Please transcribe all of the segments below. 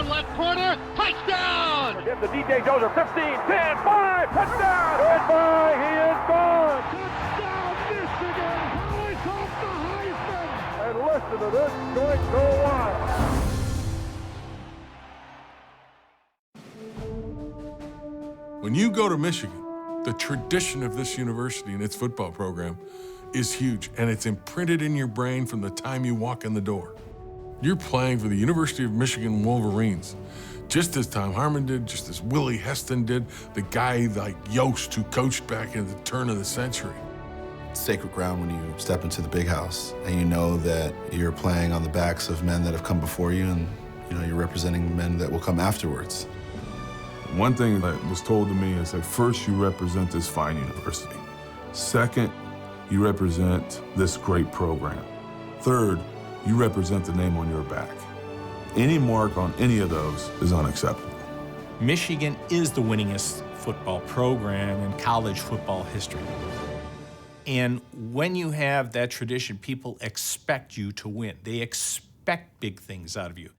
zone left corner, touchdown! Give the DJ Dozer 15, 10, 5, touchdown! Goodbye, he is gone! Touchdown, Michigan! Hoist off the Heisman! And listen to this joint go wild. When you go to Michigan, the tradition of this university and its football program is huge, and it's imprinted in your brain from the time you walk in the door. You're playing for the University of Michigan Wolverines, just as Tom Harmon did, just as Willie Heston did, the guy like Yost who coached back in the turn of the century. It's sacred ground when you step into the big house and you know that you're playing on the backs of men that have come before you, and you're representing men that will come afterwards. One thing that was told to me is that first, you represent this fine university. Second, you represent this great program. Third, you represent the name on your back. Any mark on any of those is unacceptable. Michigan is the winningest football program in college football history. And when you have that tradition, people expect you to win. They expect big things out of you.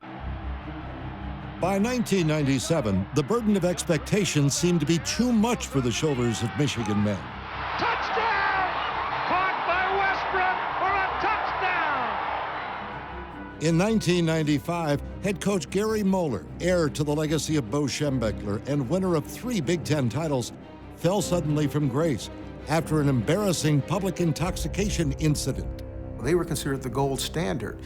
By 1997, the burden of expectation seemed to be too much for the shoulders of Michigan men. Touchdown! Caught by Westbrook for a touchdown! In 1995, head coach Gary Moeller, heir to the legacy of Bo Schembechler and winner of 3 Big Ten titles, fell suddenly from grace after an embarrassing public intoxication incident. They were considered the gold standard.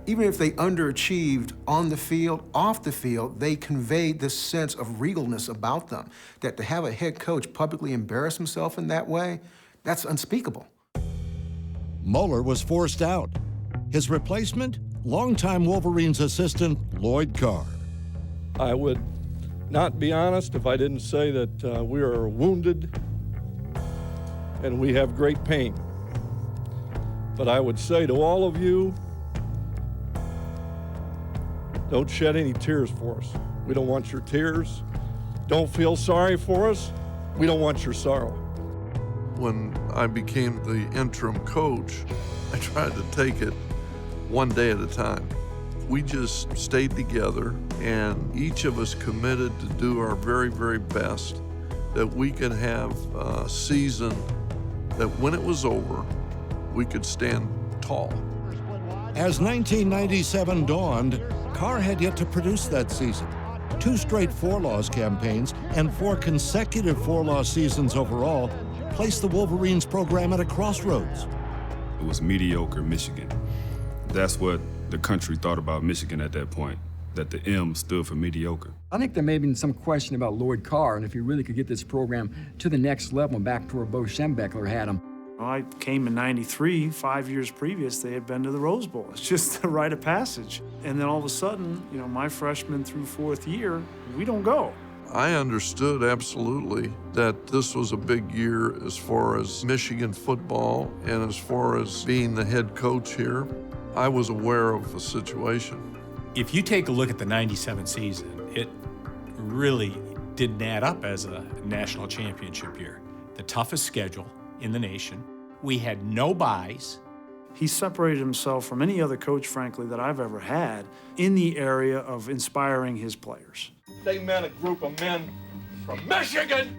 Even if they underachieved on the field, off the field, they conveyed this sense of regalness about them, that to have a head coach publicly embarrass himself in that way, that's unspeakable. Moeller was forced out. His replacement, longtime Wolverines assistant Lloyd Carr. I would not be honest if I didn't say that we are wounded and we have great pain. But I would say to all of you, don't shed any tears for us. We don't want your tears. Don't feel sorry for us. We don't want your sorrow. When I became the interim coach, I tried to take it one day at a time. We just stayed together, and each of us committed to do our very, very best that we could have a season that when it was over, we could stand tall. As 1997 dawned, Carr had yet to produce that season. 2 straight 4-loss campaigns and 4 consecutive 4-loss seasons overall placed the Wolverines program at a crossroads. It was mediocre Michigan. That's what the country thought about Michigan at that point, that the M stood for mediocre. I think there may have been some question about Lloyd Carr and if he really could get this program to the next level, back to where Bo Schembechler had him. I came in '93, 5 years previous, they had been to the Rose Bowl. It's just a rite of passage. And then all of a sudden, my freshman through 4th year, we don't go. I understood absolutely that this was a big year as far as Michigan football and as far as being the head coach here. I was aware of the situation. If you take a look at the '97 season, it really didn't add up as a national championship year. The toughest schedule in the nation. We had no buys. He separated himself from any other coach, frankly, that I've ever had in the area of inspiring his players. They meant a group of men from Michigan!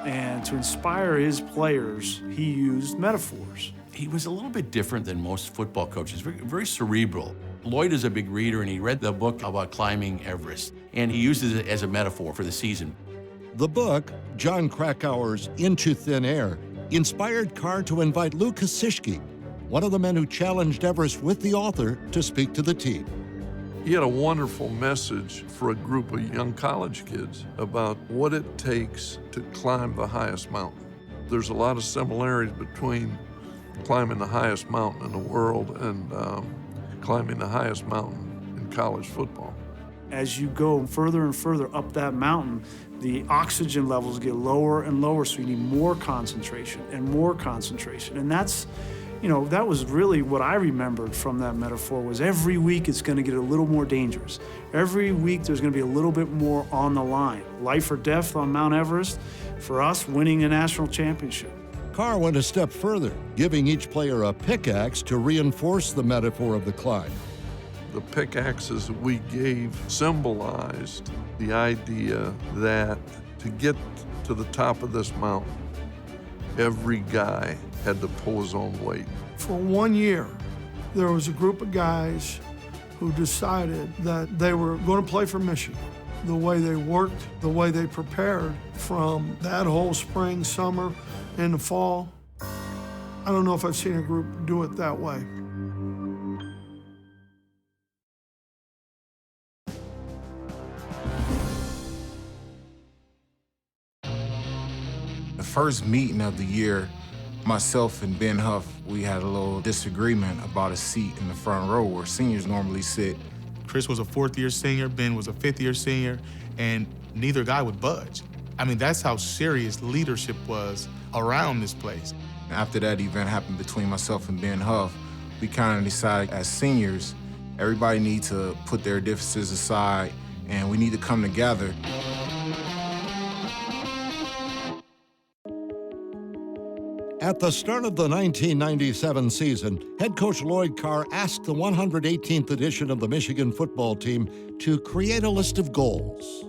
And to inspire his players, he used metaphors. He was a little bit different than most football coaches, very cerebral. Lloyd is a big reader, and he read the book about climbing Everest, and he uses it as a metaphor for the season. The book, John Krakauer's Into Thin Air, inspired Carr to invite Lou Kosicki, one of the men who challenged Everest with the author, to speak to the team. He had a wonderful message for a group of young college kids about what it takes to climb the highest mountain. There's a lot of similarities between climbing the highest mountain in the world and climbing the highest mountain in college football. As you go further and further up that mountain, the oxygen levels get lower and lower, so you need more concentration and more concentration. And that's, that was really what I remembered from that metaphor, was every week it's gonna get a little more dangerous. Every week there's gonna be a little bit more on the line. Life or death on Mount Everest, for us, winning a national championship. Carr went a step further, giving each player a pickaxe to reinforce the metaphor of the climb. The pickaxes that we gave symbolized the idea that to get to the top of this mountain, every guy had to pull his own weight. For 1 year, there was a group of guys who decided that they were going to play for Michigan. The way they worked, the way they prepared from that whole spring, summer, and the fall. I don't know if I've seen a group do it that way. The first meeting of the year, myself and Ben Huff, we had a little disagreement about a seat in the front row where seniors normally sit. Chris was a fourth-year senior, Ben was a fifth-year senior, and neither guy would budge. I mean, that's how serious leadership was around this place. After that event happened between myself and Ben Huff, we kind of decided as seniors, everybody needs to put their differences aside and we need to come together. At the start of the 1997 season, head coach Lloyd Carr asked the 118th edition of the Michigan football team to create a list of goals.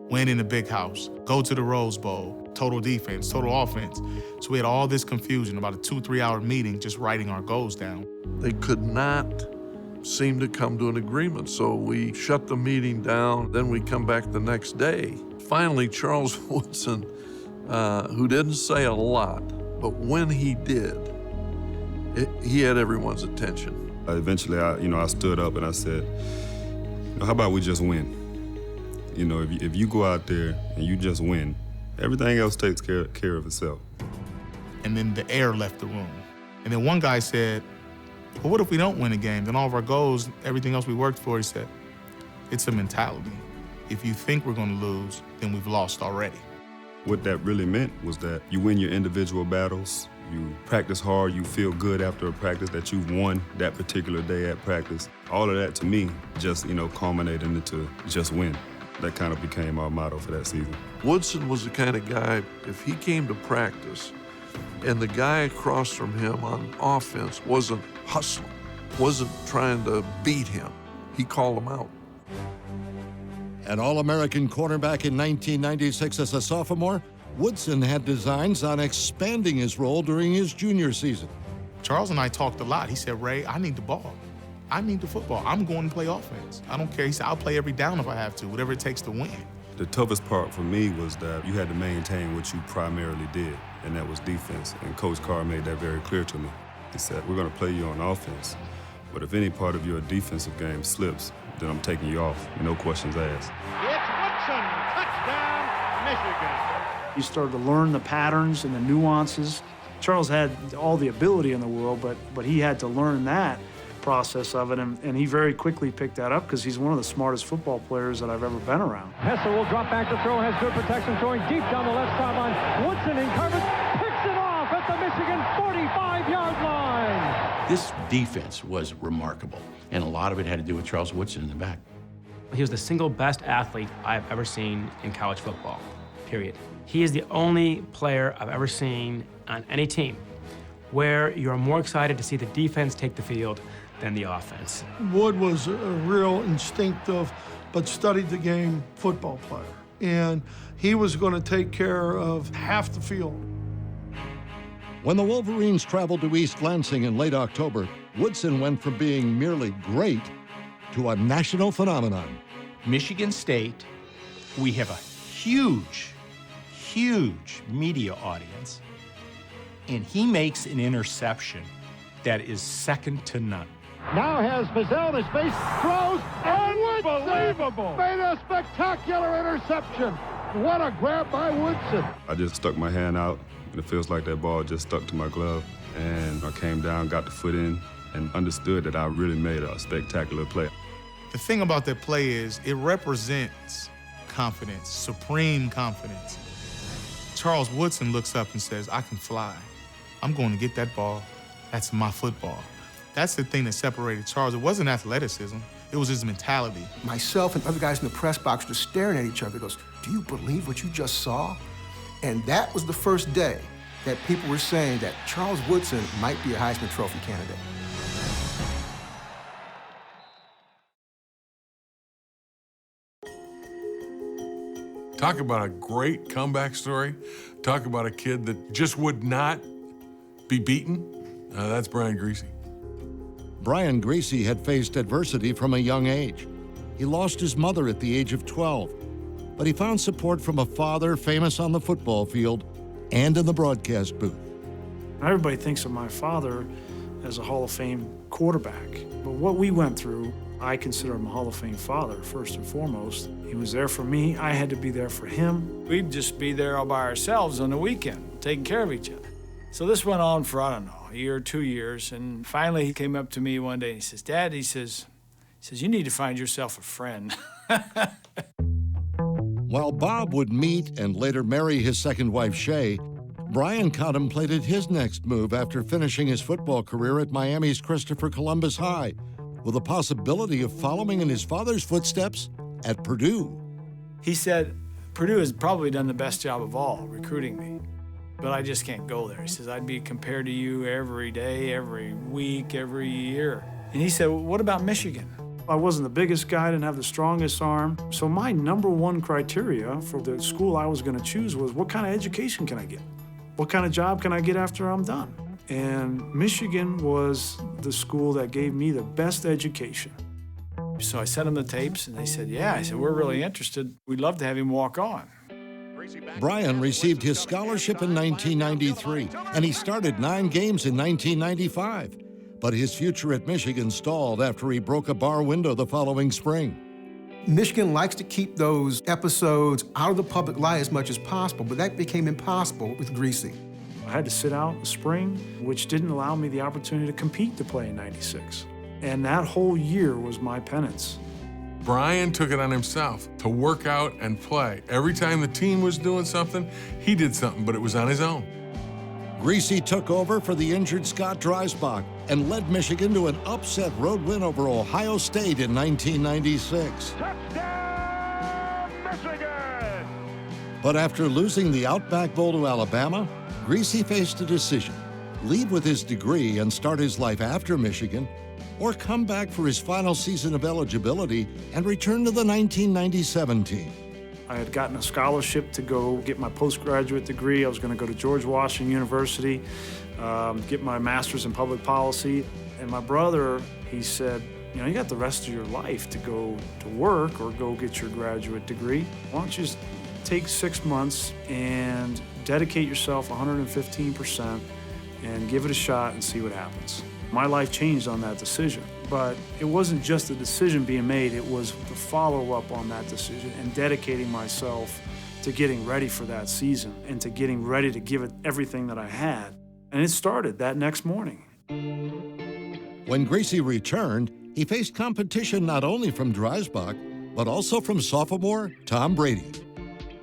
Win in the big house, go to the Rose Bowl, total defense, total offense. So we had all this confusion about a 2-3 hour meeting just writing our goals down. They could not seem to come to an agreement, so we shut the meeting down. Then we come back the next day. Finally, Charles Woodson, who didn't say a lot, but when he did, he had everyone's attention. Eventually, I stood up and I said, how about we just win? If you go out there and you just win, everything else takes care of itself. And then the air left the room. And then one guy said, well, what if we don't win a game? Then all of our goals, everything else we worked for, he said, it's a mentality. If you think we're gonna lose, then we've lost already. What that really meant was that you win your individual battles, you practice hard, you feel good after a practice that you've won that particular day at practice. All of that to me just, culminated into just win. That kind of became our motto for that season. Woodson was the kind of guy, if he came to practice and the guy across from him on offense wasn't hustling, wasn't trying to beat him, he called him out. An All-American cornerback in 1996 as a sophomore, Woodson had designs on expanding his role during his junior season. Charles and I talked a lot. He said, Ray, I need the ball. I need the football. I'm going to play offense. I don't care. He said, I'll play every down if I have to, whatever it takes to win. The toughest part for me was that you had to maintain what you primarily did, and that was defense. And Coach Carr made that very clear to me. He said, we're going to play you on offense, but if any part of your defensive game slips, then I'm taking you off, no questions asked. It's Woodson, touchdown, Michigan. You started to learn the patterns and the nuances. Charles had all the ability in the world, but he had to learn that process of it, and he very quickly picked that up because he's one of the smartest football players that I've ever been around. Hessel will drop back to throw, has good protection, throwing deep down the left sideline. Woodson in coverage, picks it off at the Michigan 45-yard line. This defense was remarkable, and a lot of it had to do with Charles Woodson in the back. He was the single best athlete I've ever seen in college football, period. He is the only player I've ever seen on any team where you're more excited to see the defense take the field than the offense. Wood was a real instinctive but studied the game football player, and he was going to take care of half the field. When the Wolverines traveled to East Lansing in late October, Woodson went from being merely great to a national phenomenon. Michigan State, we have a huge media audience, and he makes an interception that is second to none. Now has Mazzell in his face, throws, and Woodson made a spectacular interception. What a grab by Woodson. I just stuck my hand out, and it feels like that ball just stuck to my glove. And I came down, got the foot in, and understood that I really made a spectacular play. The thing about that play is it represents confidence, supreme confidence. Charles Woodson looks up and says, I can fly. I'm going to get that ball. That's my football. That's the thing that separated Charles. It wasn't athleticism. It was his mentality. Myself and other guys in the press box were staring at each other. He goes, do you believe what you just saw? And that was the first day that people were saying that Charles Woodson might be a Heisman Trophy candidate. Talk about a great comeback story. Talk about a kid that just would not be beaten. That's Brian Griese. Brian Griese had faced adversity from a young age. He lost his mother at the age of 12, but he found support from a father famous on the football field and in the broadcast booth. Everybody thinks of my father as a Hall of Fame quarterback, but what we went through, I consider him a Hall of Fame father, first and foremost. He was there for me. I had to be there for him. We'd just be there all by ourselves on the weekend, taking care of each other. So this went on for, I don't know, a year or 2 years, and finally he came up to me one day and he says, Dad, he says, you need to find yourself a friend. While Bob would meet and later marry his second wife, Shay, Brian contemplated his next move after finishing his football career at Miami's Christopher Columbus High, with a possibility of following in his father's footsteps at Purdue. He said, Purdue has probably done the best job of all, recruiting me, but I just can't go there. He says, I'd be compared to you every day, every week, every year. And he said, well, what about Michigan? I wasn't the biggest guy, didn't have the strongest arm. So my number one criteria for the school I was going to choose was, what kind of education can I get? What kind of job can I get after I'm done? And Michigan was the school that gave me the best education. So I sent them the tapes, and they said, yeah. I said, we're really interested. We'd love to have him walk on. Brian received his scholarship in 1993, and he started 9 games in 1995. But his future at Michigan stalled after he broke a bar window the following spring. Michigan likes to keep those episodes out of the public light as much as possible, but that became impossible with Griese. I had to sit out in the spring, which didn't allow me the opportunity to compete to play in '96. And that whole year was my penance. Brian took it on himself to work out and play. Every time the team was doing something, he did something, but it was on his own. Griese took over for the injured Scott Dreisbach and led Michigan to an upset road win over Ohio State in 1996. Touchdown, Michigan! But after losing the Outback Bowl to Alabama, Griese faced a decision: leave with his degree and start his life after Michigan, or come back for his final season of eligibility and return to the 1997 team. I had gotten a scholarship to go get my postgraduate degree. I was going to go to George Washington University, get my master's in public policy. And my brother, he said, you got the rest of your life to go to work or go get your graduate degree. Why don't you just take 6 months and dedicate yourself 115% and give it a shot and see what happens. My life changed on that decision. But it wasn't just the decision being made, it was the follow-up on that decision and dedicating myself to getting ready for that season and to getting ready to give it everything that I had. And it started that next morning. When Griese returned, he faced competition not only from Dreisbach, but also from sophomore Tom Brady.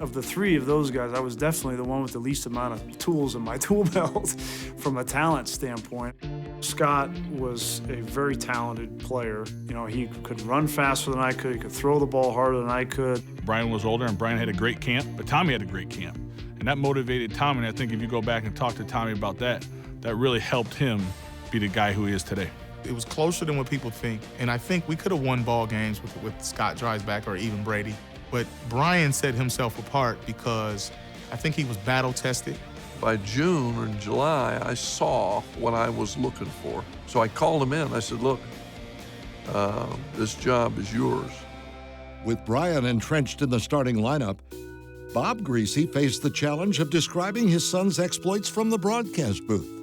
Of the 3 of those guys, I was definitely the one with the least amount of tools in my tool belt from a talent standpoint. Scott was a very talented player. He could run faster than I could. He could throw the ball harder than I could. Brian was older, and Brian had a great camp, but Tommy had a great camp. And that motivated Tommy, and I think if you go back and talk to Tommy about that, that really helped him be the guy who he is today. It was closer than what people think, and I think we could have won ball games with Scott Dreisbach or even Brady. But Brian set himself apart because I think he was battle-tested. By June or July, I saw what I was looking for. So I called him in. I said, look, this job is yours. With Brian entrenched in the starting lineup, Bob Griese faced the challenge of describing his son's exploits from the broadcast booth.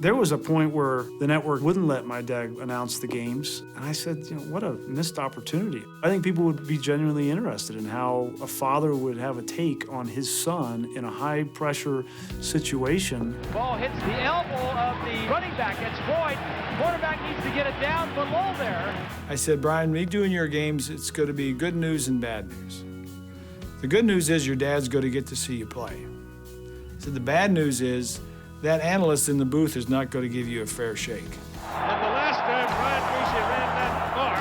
There was a point where the network wouldn't let my dad announce the games. And I said, what a missed opportunity. I think people would be genuinely interested in how a father would have a take on his son in a high-pressure situation. Ball hits the elbow of the running back. It's Boyd. Quarterback needs to get it down below there. I said, Brian, me doing your games, it's going to be good news and bad news. The good news is your dad's going to get to see you play. I said, the bad news is that analyst in the booth is not going to give you a fair shake. And the last time Brian Griese ran that far,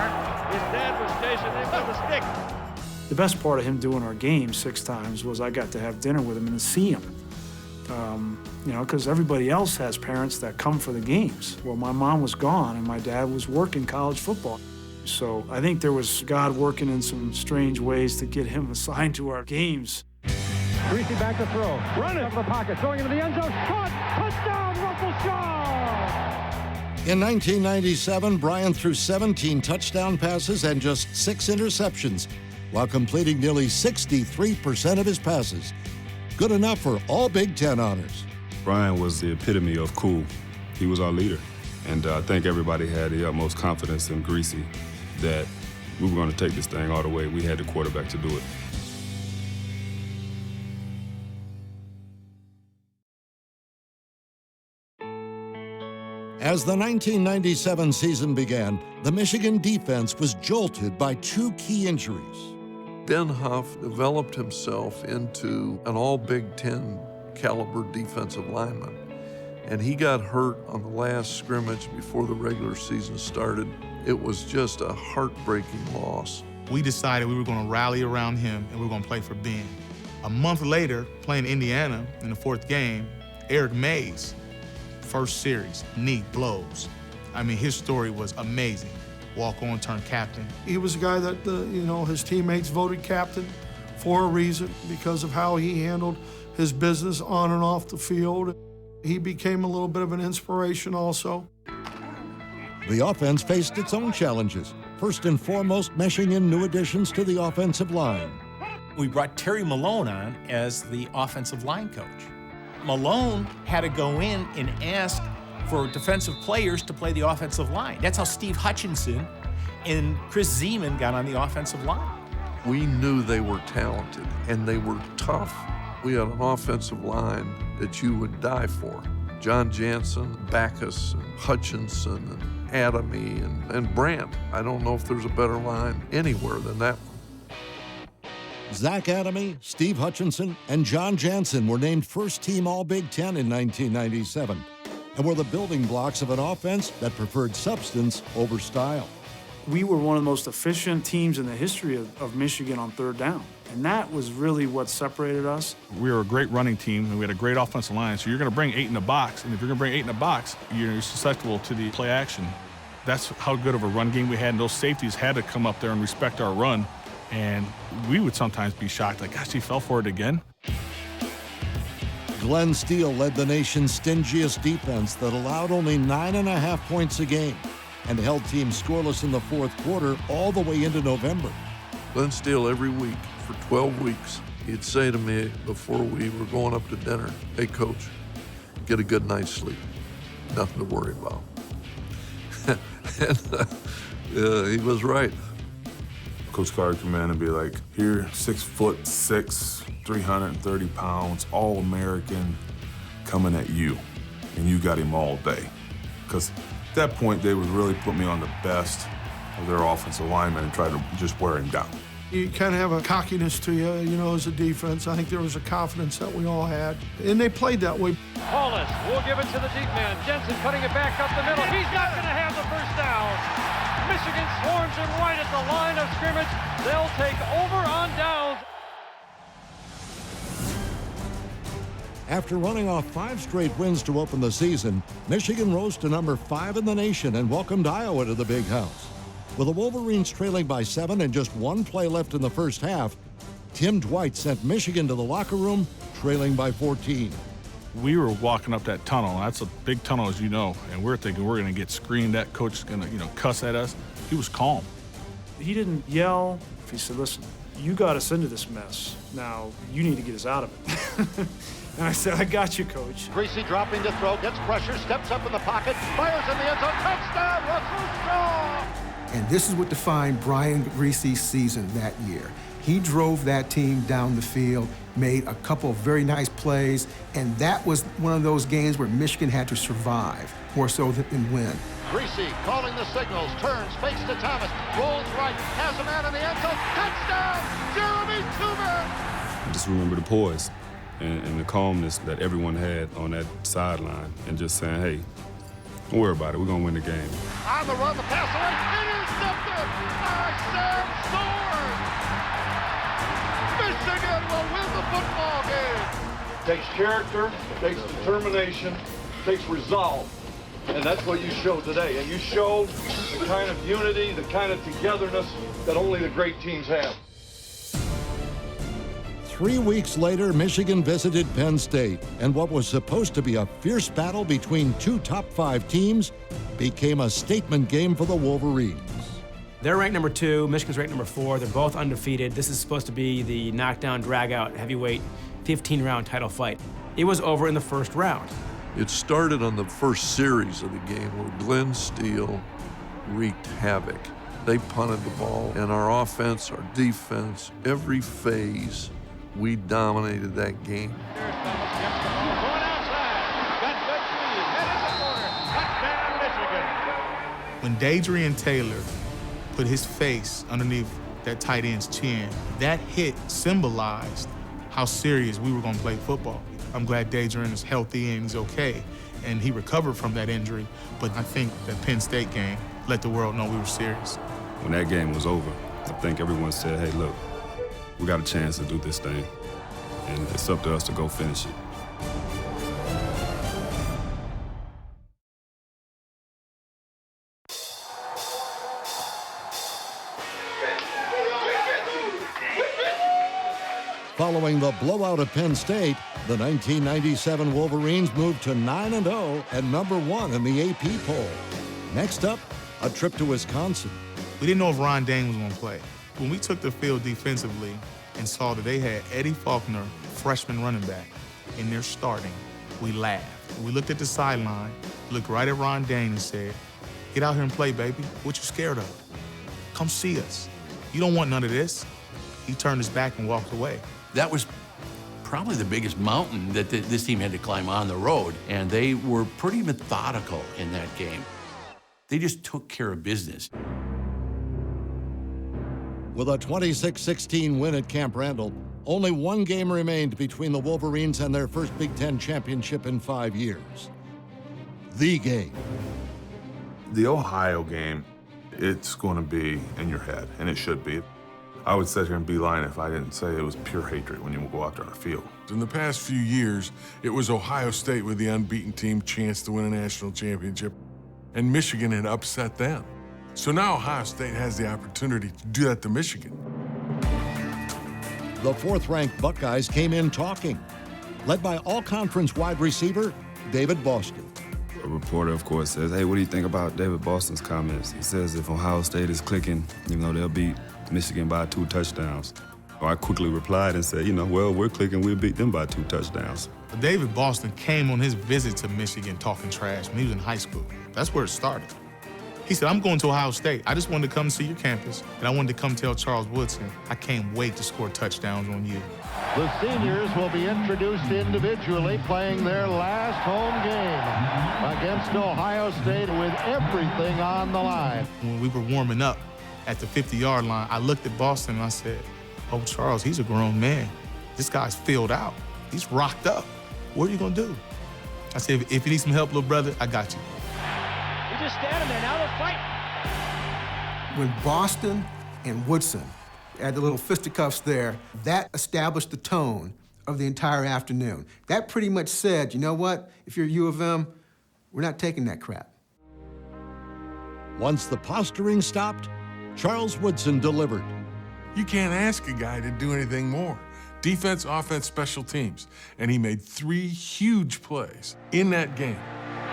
his dad was chasing him with a stick. The best part of him doing our games 6 times was I got to have dinner with him and see him. You know, because everybody else has parents that come for the games. Well, my mom was gone and my dad was working college football. So I think there was God working in some strange ways to get him assigned to our games. Greasy back to throw. Running up the pocket, throwing into the end zone. Caught! Touchdown, Russell Shaw! In 1997, Bryant threw 17 touchdown passes and just 6 interceptions, while completing nearly 63% of his passes. Good enough for all Big Ten honors. Brian was the epitome of cool. He was our leader. And I think everybody had the utmost confidence in Greasy that we were going to take this thing all the way. We had the quarterback to do it. As the 1997 season began, the Michigan defense was jolted by 2 key injuries. Ben Huff developed himself into an all Big Ten caliber defensive lineman. And he got hurt on the last scrimmage before the regular season started. It was just a heartbreaking loss. We decided we were going to rally around him and we were going to play for Ben. A month later, playing Indiana in the 4th game, Eric Mays, first series, knee blows. I mean, his story was amazing. Walk on, turn captain. He was a guy that, his teammates voted captain for a reason because of how he handled his business on and off the field. He became a little bit of an inspiration also. The offense faced its own challenges. First and foremost, meshing in new additions to the offensive line. We brought Terry Malone on as the offensive line coach. Malone had to go in and ask for defensive players to play the offensive line. That's how Steve Hutchinson and Chris Zeman got on the offensive line. We knew they were talented and they were tough. We had an offensive line that you would die for. John Jansen, Backus, and Hutchinson, and Adamy, and Brandt. I don't know if there's a better line anywhere than that one. Zach Adamy, Steve Hutchinson, and John Jansen were named first-team All-Big Ten in 1997 and were the building blocks of an offense that preferred substance over style. We were one of the most efficient teams in the history of Michigan on 3rd down. And that was really what separated us. We were a great running team, and we had a great offensive line. So you're going to bring 8 in the box, and if you're going to bring 8 in the box, you're susceptible to the play action. That's how good of a run game we had, and those safeties had to come up there and respect our run. And we would sometimes be shocked, like, gosh, he fell for it again. Glenn Steele led the nation's stingiest defense that allowed only 9.5 points a game and held teams scoreless in the 4th quarter all the way into November. Glenn Steele, every week for 12 weeks, he'd say to me before we were going up to dinner, "Hey, Coach, get a good night's sleep. Nothing to worry about." And he was right. Coach Carr would come in and be like, here, 6'6", 330 pounds, All-American, coming at you. And you got him all day. Because at that point, they would really put me on the best of their offensive linemen and try to just wear him down. You kind of have a cockiness to you, as a defense. I think there was a confidence that we all had. And they played that way. Paulus will give it to the deep man. Jensen cutting it back up the middle. He's not going to have the first down. Michigan swarms him right at the line of scrimmage. They'll take over on downs. After running off 5 straight wins to open the season, Michigan rose to number 5 in the nation and welcomed Iowa to the Big House. With the Wolverines trailing by 7 and just 1 play left in the first half, Tim Dwight sent Michigan to the locker room, trailing by 14. We were walking up that tunnel, and that's a big tunnel, as you know, and we're thinking we're going to get screamed at, coach is going to, cuss at us. He was calm. He didn't yell. He said, "Listen, you got us into this mess. Now, you need to get us out of it." And I said, "I got you, Coach." Greasy dropping to throw, gets pressure, steps up in the pocket, fires in the end zone, touchdown, Russell Shaw! And this is what defined Brian Greasy's season that year. He drove that team down the field, made a couple of very nice plays, and that was one of those games where Michigan had to survive more so than win. Greasy calling the signals, turns, fakes to Thomas, rolls right, has a man in the end zone, touchdown, Jeremy Toomer! Just remember the poise and the calmness that everyone had on that sideline and just saying, hey, don't worry about it, we're going to win the game. On the run, the pass away, intercepted by Sam Sword! Michigan will win the football game. takes character, takes determination, takes resolve. And that's what you showed today. And you showed the kind of unity, the kind of togetherness that only the great teams have. 3 weeks later, Michigan visited Penn State, and what was supposed to be a fierce battle between two top 5 teams became a statement game for the Wolverines. They're ranked number 2, Michigan's ranked number 4. They're both undefeated. This is supposed to be the knockdown, drag-out, heavyweight, 15-round title fight. It was over in the first round. It started on the first series of the game where Glenn Steele wreaked havoc. They punted the ball, and our offense, our defense, every phase, we dominated that game. When Dadrian Taylor put his face underneath that tight end's chin, that hit symbolized how serious we were going to play football. I'm glad Dadrian is healthy and he's okay, and he recovered from that injury, but I think that Penn State game let the world know we were serious. When that game was over, I think everyone said, hey, look, we got a chance to do this thing, and it's up to us to go finish it. Following the blowout of Penn State, the 1997 Wolverines moved to 9-0 and number 1 in the AP poll. Next up, a trip to Wisconsin. We didn't know if Ron Dane was going to play. When we took the field defensively and saw that they had Eddie Faulkner, freshman running back, in there starting, we laughed. We looked at the sideline, looked right at Ron Dane and said, get out here and play, baby. What you scared of? Come see us. You don't want none of this. He turned his back and walked away. That was probably the biggest mountain that this team had to climb on the road, and they were pretty methodical in that game. They just took care of business. With a 26-16 win at Camp Randall, only one game remained between the Wolverines and their first Big Ten championship in 5 years. The game. The Ohio game, it's going to be in your head, and it should be. I would sit here and be lying if I didn't say it was pure hatred when you go out there on the field. In the past few years, it was Ohio State with the unbeaten team chance to win a national championship, and Michigan had upset them. So now Ohio State has the opportunity to do that to Michigan. The 4th-ranked Buckeyes came in talking, led by all-conference wide receiver David Boston. A reporter, of course, says, hey, what do you think about David Boston's comments? He says if Ohio State is clicking, even though they'll beat Michigan by 2 touchdowns. I quickly replied and said, well, we're clicking, we'll beat them by 2 touchdowns. David Boston came on his visit to Michigan talking trash when he was in high school. That's where it started. He said, I'm going to Ohio State. I just wanted to come see your campus, and I wanted to come tell Charles Woodson, I can't wait to score touchdowns on you. The seniors will be introduced individually, playing their last home game against Ohio State with everything on the line. When we were warming up at the 50-yard line, I looked at Boston and I said, oh, Charles, he's a grown man. This guy's filled out. He's rocked up. What are you going to do? I said, if you need some help, little brother, I got you. You're just standing there. Now they'll fight. When Boston and Woodson had the little fisticuffs there, that established the tone of the entire afternoon. That pretty much said, you know what? If you're U of M, we're not taking that crap. Once the posturing stopped, Charles Woodson delivered. You can't ask a guy to do anything more. Defense, offense, special teams. And he made 3 huge plays in that game.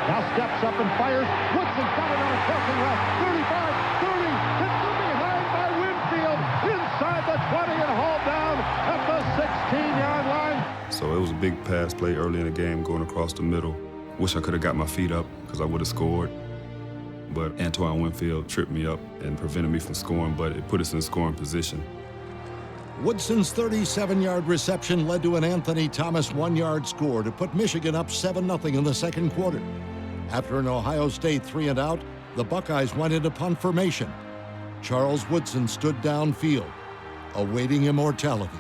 Now steps up and fires. Woodson got it on a crossing route. 35, 30, hit from behind by Winfield. Inside the 20 and hauled down at the 16-yard line. So it was a big pass play early in the game going across the middle. Wish I could have got my feet up because I would have scored. But Antoine Winfield tripped me up and prevented me from scoring, but it put us in a scoring position. Woodson's 37-yard reception led to an Anthony Thomas 1-yard score to put Michigan up 7-0 in the second quarter. After an Ohio State 3-and-out, the Buckeyes went into punt formation. Charles Woodson stood downfield, awaiting immortality.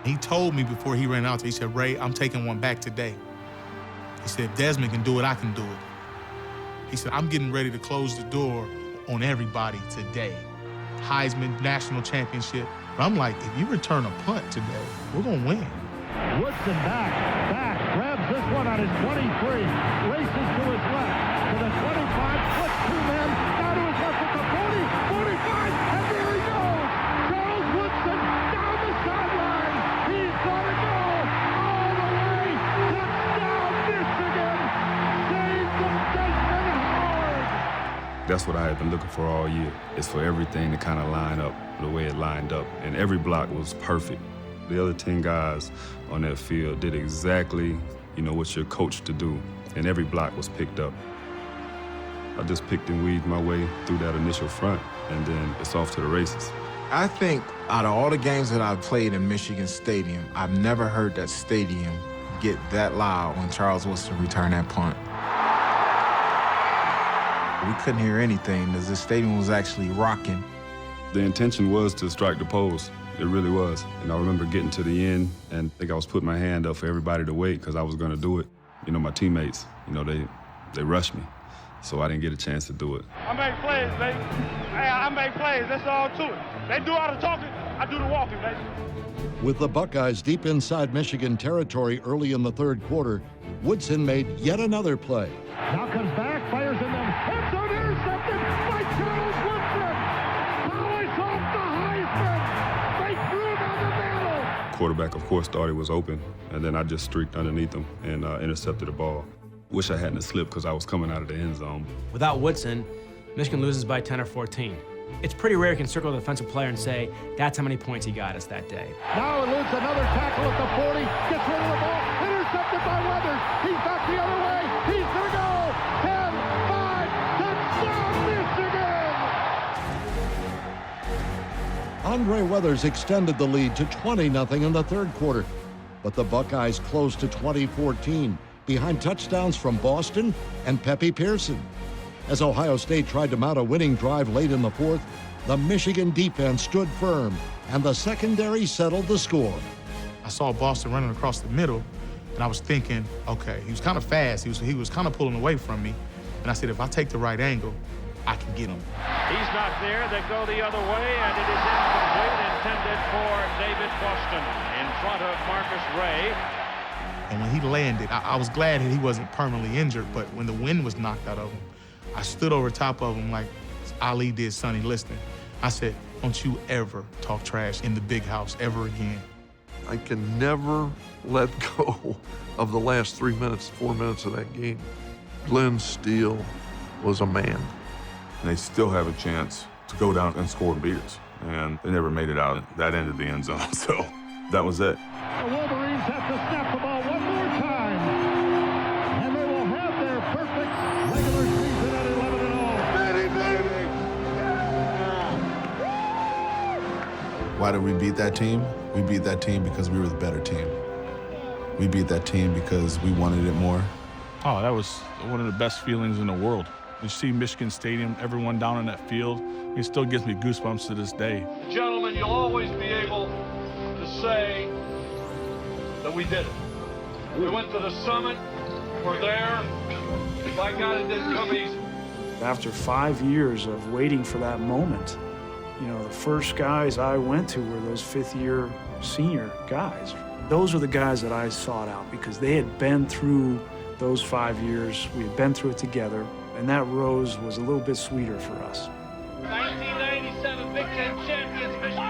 He told me before he ran out there, he said, Ray, I'm taking one back today. He said, if Desmond can do it, I can do it. He said, I'm getting ready to close the door on everybody today. Heisman, national championship. But I'm like, if you return a punt today, we're going to win. Woodson back, grabs this one on his 23, races to his left, to the 25, puts two men, down to his left at the 40, 45, and there he goes! Charles Woodson down the sideline! He's gonna go all the way! Touchdown, Michigan! Saves the Desmond Howard! That's what I had been looking for all year, is for everything to kind of line up the way it lined up. And every block was perfect. The other 10 guys on that field did exactly, what you're coached to do, and every block was picked up. I just picked and weaved my way through that initial front, and then it's off to the races. I think out of all the games that I've played in Michigan Stadium, I've never heard that stadium get that loud when Charles Woodson returned that punt. We couldn't hear anything as the stadium was actually rocking. The intention was to strike the post. It really was. And I remember getting to the end, and I think I was putting my hand up for everybody to wait because I was going to do it. My teammates, they rushed me, so I didn't get a chance to do it. I make plays, baby. Hey, I make plays. That's all to it. They do all the talking, I do the walking, baby. With the Buckeyes deep inside Michigan territory early in the third quarter, Woodson made yet another play. Now comes back, fires in them. It's an intercepted by Charles Woodson. Polish off the Heisman. They threw down the middle. Quarterback, of course, thought he was open, and then I just streaked underneath him and intercepted the ball. Wish I hadn't slipped because I was coming out of the end zone. Without Woodson, Michigan loses by 10 or 14. It's pretty rare you can circle the defensive player and say, that's how many points he got us that day. Now eludes another tackle at the 40, gets rid of the ball, intercepted by Weathers. He's back the other way. He's going to go. 10, 5, touchdown, Michigan! Andre Weathers extended the lead to 20-0 in the third quarter, but the Buckeyes closed to 20-14 behind touchdowns from Boston and Pepe Pearson. As Ohio State tried to mount a winning drive late in the fourth, the Michigan defense stood firm, and the secondary settled the score. I saw Boston running across the middle, and I was thinking, okay, he was kind of fast. He was kind of pulling away from me. And I said, if I take the right angle, I can get him. He's not there. They go the other way, and it is incomplete, intended for David Boston in front of Marcus Ray. And when he landed, I was glad that he wasn't permanently injured, but when the wind was knocked out of him, I stood over top of him like Ali did Sonny Liston. I said, don't you ever talk trash in the big house ever again. I can never let go of the last 3 minutes, 4 minutes of that game. Glenn Steele was a man. They still have a chance to go down and score and beat us. And they never made it out that end of the end zone, so that was it. The Wolverines have to snap the ball one more time. And they will have their perfect regular season at 11-0. Why did we beat that team? We beat that team because we were the better team. We beat that team because we wanted it more. Oh, that was one of the best feelings in the world. You see Michigan Stadium, everyone down on that field, it still gives me goosebumps to this day. Gentlemen, you'll always be able to say that we did it. We went to the summit, we're there. By God, it didn't come easy. After 5 years of waiting for that moment, the first guys I went to were those fifth-year senior guys. Those were the guys that I sought out because they had been through those 5 years. We had been through it together, and that rose was a little bit sweeter for us. 1997 Big Ten champions, Michigan.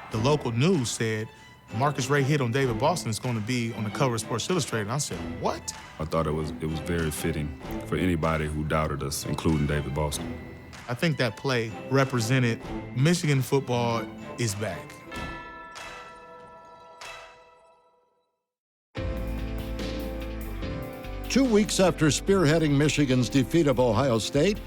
The local news said Marcus Ray hit on David Boston is going to be on the cover of Sports Illustrated. And I said, what? I thought it was very fitting for anybody who doubted us, including David Boston. I think that play represented Michigan football is back. Two weeks after spearheading Michigan's defeat of Ohio State,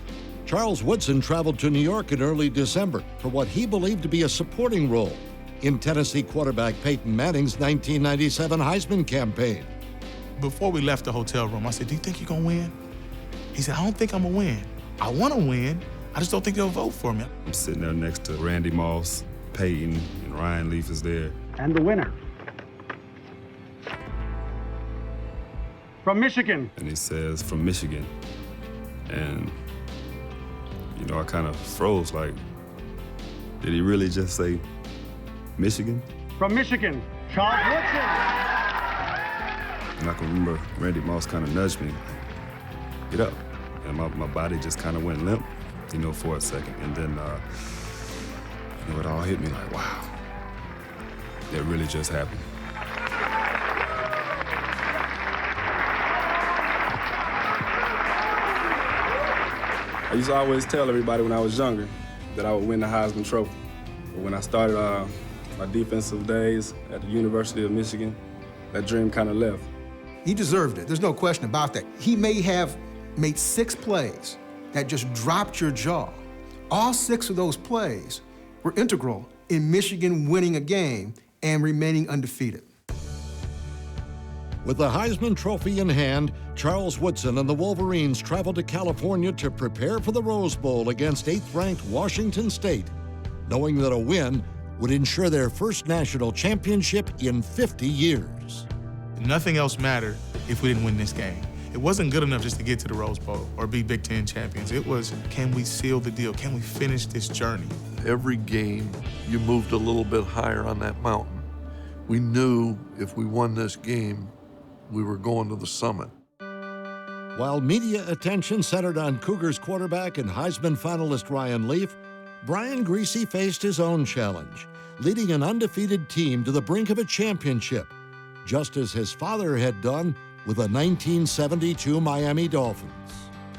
Charles Woodson traveled to New York in early December for what he believed to be a supporting role in Tennessee quarterback Peyton Manning's 1997 Heisman campaign. Before we left the hotel room, I said, do you think you're going to win? He said, I don't think I'm going to win. I want to win. I just don't think they'll vote for me. I'm sitting there next to Randy Moss, Peyton and Ryan Leaf is there. And the winner. From Michigan. And he says, from Michigan. And, you know, I kind of froze, like, did he really just say Michigan? From Michigan, Charles Woodson. And I can remember Randy Moss kind of nudged me, get up. And my body just kind of went limp, you know, for a second. And then, you know, it all hit me like, wow, it really just happened. I used to always tell everybody when I was younger that I would win the Heisman Trophy. But when I started my defensive days at the University of Michigan, that dream kind of left. He deserved it. There's no question about that. He may have made 6 plays that just dropped your jaw. All 6 of those plays were integral in Michigan winning a game and remaining undefeated. With the Heisman Trophy in hand, Charles Woodson and the Wolverines traveled to California to prepare for the Rose Bowl against 8th-ranked Washington State, knowing that a win would ensure their first national championship in 50 years. Nothing else mattered if we didn't win this game. It wasn't good enough just to get to the Rose Bowl or be Big Ten champions. It was, can we seal the deal? Can we finish this journey? Every game, you moved a little bit higher on that mountain. We knew if we won this game, we were going to the summit. While media attention centered on Cougars quarterback and Heisman finalist Ryan Leaf, Brian Griese faced his own challenge, leading an undefeated team to the brink of a championship, just as his father had done with the 1972 Miami Dolphins.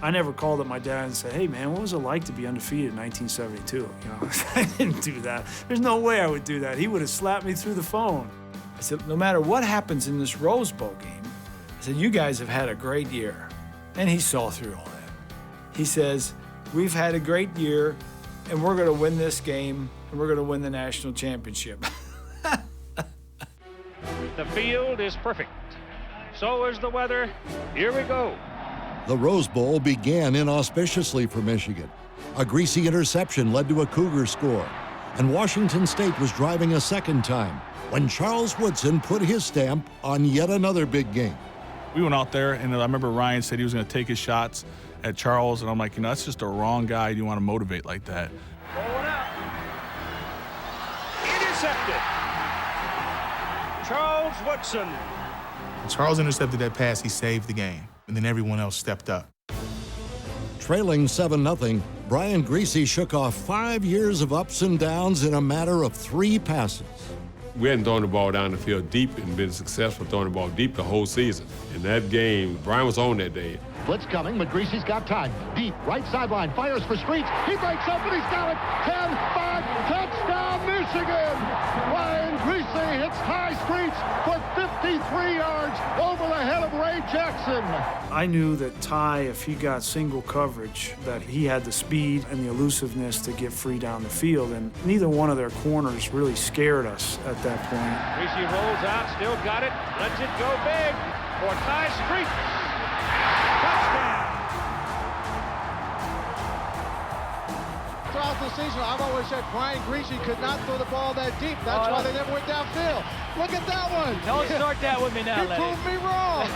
I never called up my dad and said, hey man, what was it like to be undefeated in 1972? You know, I didn't do that. There's no way I would do that. He would have slapped me through the phone. I said, no matter what happens in this Rose Bowl game, I said, you guys have had a great year. And he saw through all that. He says, we've had a great year, and we're going to win this game, and we're going to win the national championship. The field is perfect. So is the weather. Here we go. The Rose Bowl began inauspiciously for Michigan. A Griese interception led to a Cougar score, and Washington State was driving a second time when Charles Woodson put his stamp on yet another big game. We went out there, and I remember Ryan said he was going to take his shots at Charles, and I'm like, you know, that's just a wrong guy you want to motivate like that. Rolling out. Intercepted. Charles Woodson. When Charles intercepted that pass, he saved the game, and then everyone else stepped up. Trailing 7-0, Brian Griese shook off 5 years of ups and downs in a matter of 3 passes. We hadn't thrown the ball down the field deep and been successful throwing the ball deep the whole season. In that game, Brian was on that day. Blitz coming, but Griese's got time. Deep, right sideline, fires for Streets. He breaks up and he's got it. 10-5, touchdown Michigan! Brian Griese hits High Streets for 53 yards over the head of Ray Jackson. I knew that Ty, if he got single coverage, that he had the speed and the elusiveness to get free down the field, and neither one of their corners really scared us at that point. Griese rolls out, still got it, lets it go big for Ty Streets. Throughout the season, I've always said Brian Griese could not throw the ball that deep. That's why they never went downfield. Look at that one. Don't start that with me now, He proved me wrong.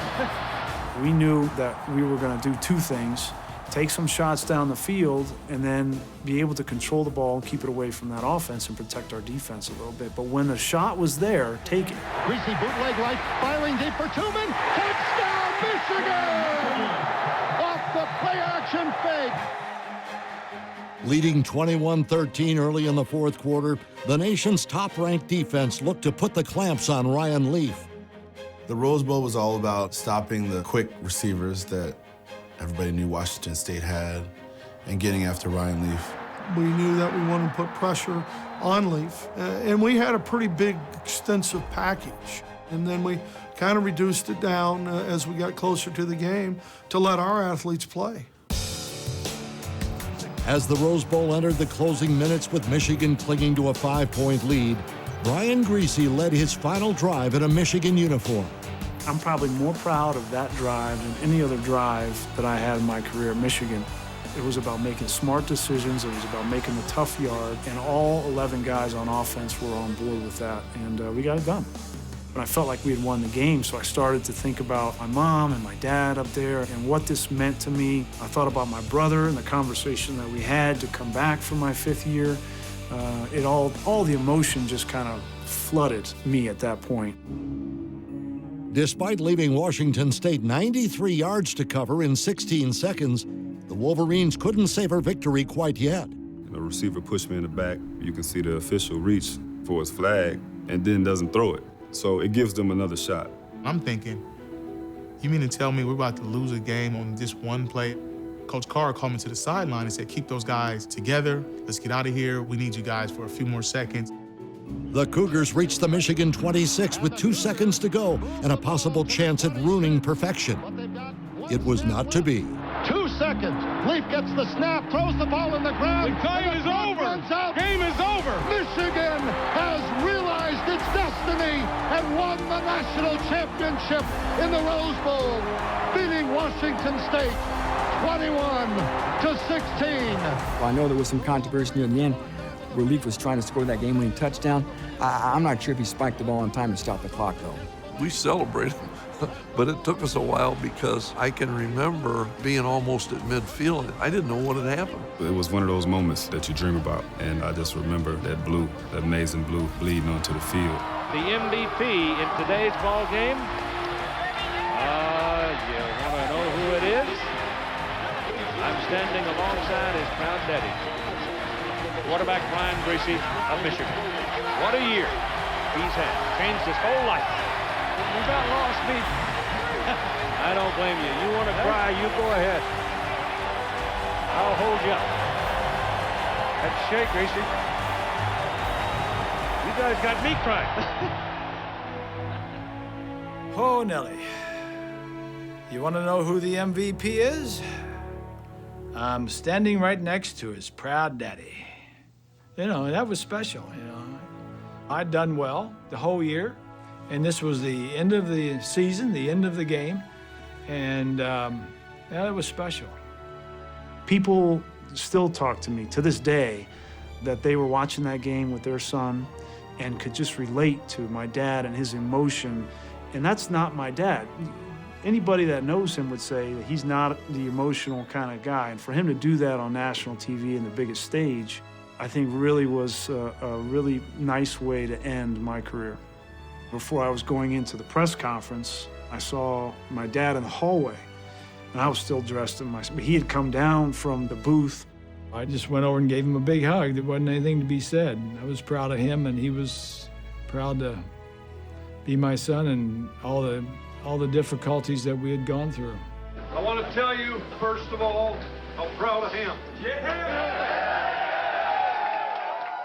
We knew that we were going to do 2 things: take some shots down the field and then be able to control the ball and keep it away from that offense and protect our defense a little bit. But when the shot was there, take it. Griese bootleg right, firing deep for Tuman. Touchdown, Michigan! Off the play-action fake. Leading 21-13 early in the 4th quarter, the nation's top-ranked defense looked to put the clamps on Ryan Leaf. The Rose Bowl was all about stopping the quick receivers that everybody knew Washington State had and getting after Ryan Leaf. We knew that we wanted to put pressure on Leaf, and we had a pretty big, extensive package. And then we kind of reduced it down as we got closer to the game to let our athletes play. As the Rose Bowl entered the closing minutes with Michigan clinging to a 5-point lead, Brian Griese led his final drive in a Michigan uniform. I'm probably more proud of that drive than any other drive that I had in my career at Michigan, It was about making smart decisions. It was about making the tough yard, and all 11 guys on offense were on board with that, and we got it done. And I felt like we had won the game, so I started to think about my mom and my dad up there and what this meant to me. I thought about my brother and the conversation that we had to come back for my 5th year. All the emotion just kind of flooded me at that point. Despite leaving Washington State 93 yards to cover in 16 seconds, the Wolverines couldn't savor victory quite yet. The receiver pushed me in the back. You can see the official reach for his flag and then doesn't throw it. So it gives them another shot. I'm thinking, you mean to tell me we're about to lose a game on this one play? Coach Carr called me to the sideline and said, keep those guys together. Let's get out of here. We need you guys for a few more seconds. The Cougars reached the Michigan 26 with 2 seconds to go and a possible chance at ruining perfection. It was not to be. 2 seconds. Leaf gets the snap, throws the ball in the ground. The time is over. Game is over. Michigan has realized its destiny and won the national championship in the Rose Bowl, beating Washington State 21-16. Well, I know there was some controversy near the end where Leaf was trying to score that game-winning touchdown. I'm not sure if he spiked the ball on time to stop the clock, though. We celebrated, but it took us a while because I can remember being almost at midfield. I didn't know what had happened. It was one of those moments that you dream about, and I just remember that blue, that amazing blue, bleeding onto the field. The MVP in today's ball game. You want to know who it is? I'm standing alongside his proud daddy, quarterback Brian Greasy of Michigan. What a year he's had. Changed his whole life. You got lost, me. I don't blame you. You want to cry, you go ahead. I'll hold you up. That's shake, Greasy. You guys got me crying. Oh, Nelly. You want to know who the MVP is? I'm standing right next to his proud daddy. You know, that was special, you know. I'd done well the whole year, and this was the end of the season, the end of the game, and yeah, it was special. People still talk to me to this day that they were watching that game with their son and could just relate to my dad and his emotion, and that's not my dad. Anybody that knows him would say that he's not the emotional kind of guy, and for him to do that on national TV and the biggest stage, I think really was a really nice way to end my career. Before I was going into the press conference, I saw my dad in the hallway, and I was still dressed in but he had come down from the booth. I just went over and gave him a big hug. There wasn't anything to be said. I was proud of him, and he was proud to be my son and all the difficulties that we had gone through. I want to tell you, first of all, how proud of him.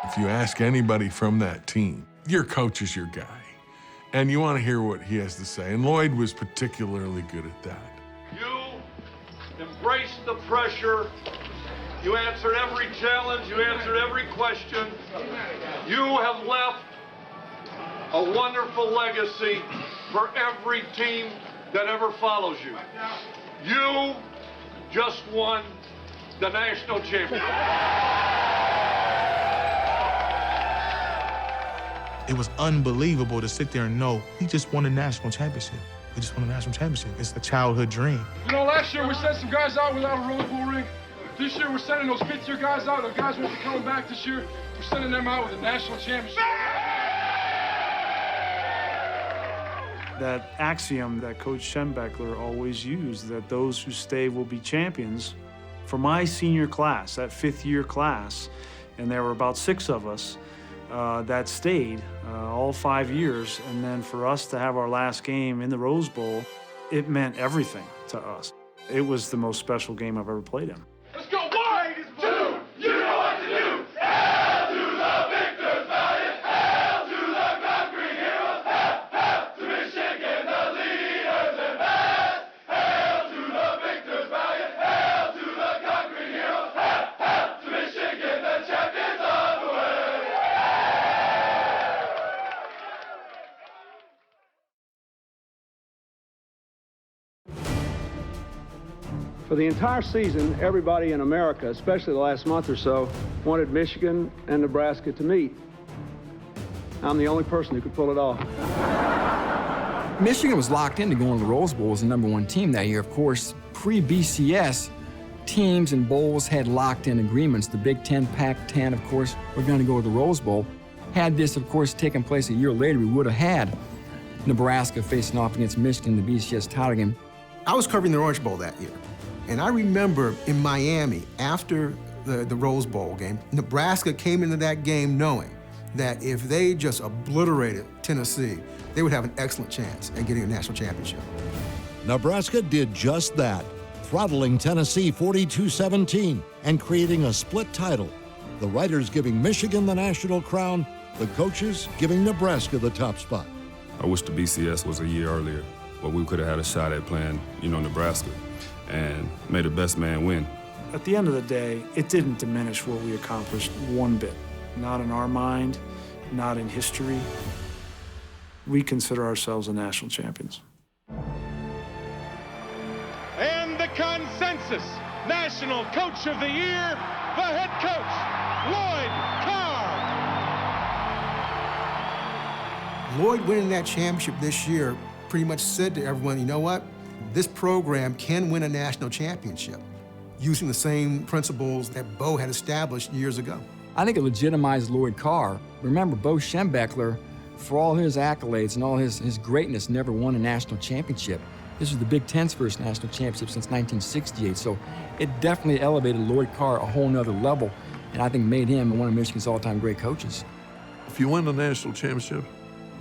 If you ask anybody from that team, your coach is your guy. And you want to hear what he has to say. And Lloyd was particularly good at that. You embraced the pressure. You answered every challenge. You answered every question. You have left a wonderful legacy for every team that ever follows you. You just won the national championship. It was unbelievable to sit there and know we just won a national championship. We just won a national championship. It's a childhood dream. You know, last year we sent some guys out without a Rose Bowl ring. This year we're sending those fifth-year guys out. The guys won't be coming back this year. We're sending them out with a national championship. That axiom that Coach Schembechler always used, that those who stay will be champions. For my senior class, that fifth-year class, and there were about 6 of us, that stayed all 5 years, and then for us to have our last game in the Rose Bowl, it meant everything to us. It was the most special game I've ever played in. Let's go! 1, 2, you know what to do! Hail to the victors valiant! Hail to the conquering heroes! Hail, hail to Michigan, the leaders in mass! Hail to the victors valiant! Hail to the conquering heroes! Hail, hail to Michigan, the champions of the world! For the entire season, everybody in America, especially the last month or so, wanted Michigan and Nebraska to meet. I'm the only person who could pull it off. Michigan was locked into going to the Rose Bowl as the #1 team that year. Of course, pre-BCS, teams and bowls had locked-in agreements. The Big Ten, Pac-10, of course, were going to go to the Rose Bowl. Had this, of course, taken place a year later, we would have had Nebraska facing off against Michigan in the BCS title game. I was covering the Orange Bowl that year, and I remember in Miami, after the Rose Bowl game, Nebraska came into that game knowing that if they just obliterated Tennessee, they would have an excellent chance at getting a national championship. Nebraska did just that, throttling Tennessee 42-17 and creating a split title. The writers giving Michigan the national crown, the coaches giving Nebraska the top spot. I wish the BCS was a year earlier, but we could have had a shot at playing, Nebraska, and made the best man win. At the end of the day, it didn't diminish what we accomplished one bit. Not in our mind, not in history. We consider ourselves the national champions. And the consensus National Coach of the Year, the head coach, Lloyd Carr. Lloyd winning that championship this year pretty much said to everyone, you know what? This program can win a national championship using the same principles that Bo had established years ago. I think it legitimized Lloyd Carr. Remember, Bo Schembechler, for all his accolades and all his greatness, never won a national championship. This was the Big Ten's first national championship since 1968, so it definitely elevated Lloyd Carr a whole nother level, and I think made him one of Michigan's all-time great coaches. If you win the national championship,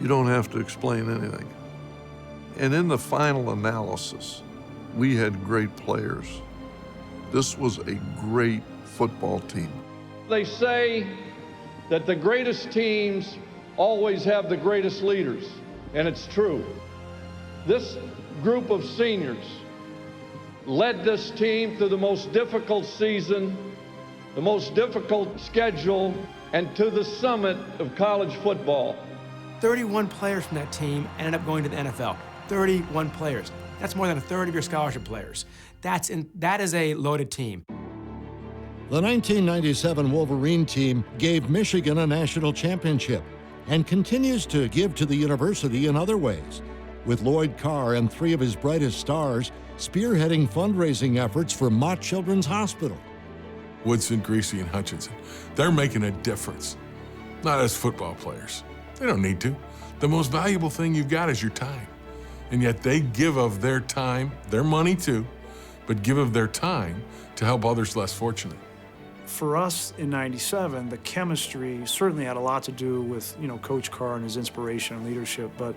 you don't have to explain anything. And in the final analysis, we had great players. This was a great football team. They say that the greatest teams always have the greatest leaders, and it's true. This group of seniors led this team through the most difficult season, the most difficult schedule, and to the summit of college football. 31 players from that team ended up going to the NFL. 31 players. That's more than a third of your scholarship players. That is a loaded team. The 1997 Wolverine team gave Michigan a national championship and continues to give to the university in other ways, with Lloyd Carr and 3 of his brightest stars spearheading fundraising efforts for Mott Children's Hospital. Woodson, Greasy, and Hutchinson, they're making a difference. Not as football players. They don't need to. The most valuable thing you've got is your time. And yet they give of their time, their money too, but give of their time to help others less fortunate. For us in '97, the chemistry certainly had a lot to do with Coach Carr and his inspiration and leadership, but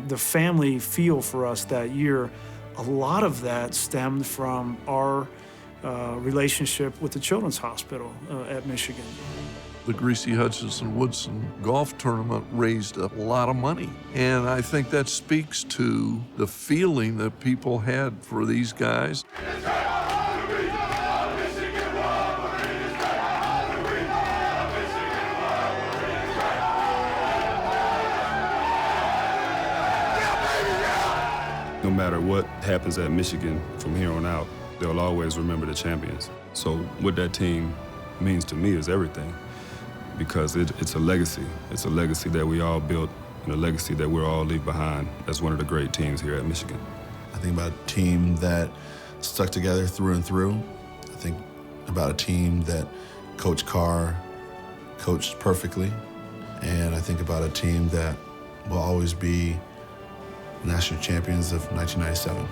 the family feel for us that year, a lot of that stemmed from our relationship with the Children's Hospital at Michigan. The Greasy Hutchinson Woodson golf tournament raised a lot of money. And I think that speaks to the feeling that people had for these guys. No matter what happens at Michigan from here on out, they'll always remember the champions. So what that team means to me is everything, because it's a legacy. It's a legacy that we all built and a legacy that we'll all leave behind as one of the great teams here at Michigan. I think about a team that stuck together through and through. I think about a team that Coach Carr coached perfectly. And I think about a team that will always be national champions of 1997.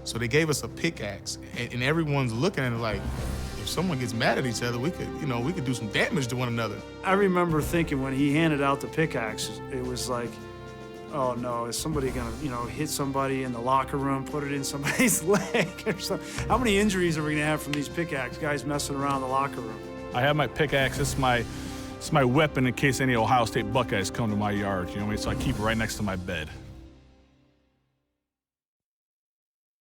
So they gave us a pickaxe, and everyone's looking at it like, if someone gets mad at each other, we could do some damage to one another. I remember thinking when he handed out the pickaxe, it was like, oh no, is somebody gonna, hit somebody in the locker room, put it in somebody's leg or something? How many injuries are we gonna have from these pickaxe guys messing around in the locker room? I have my pickaxe. It's my weapon in case any Ohio State Buckeyes come to my yard. You know what I mean? So I keep it right next to my bed.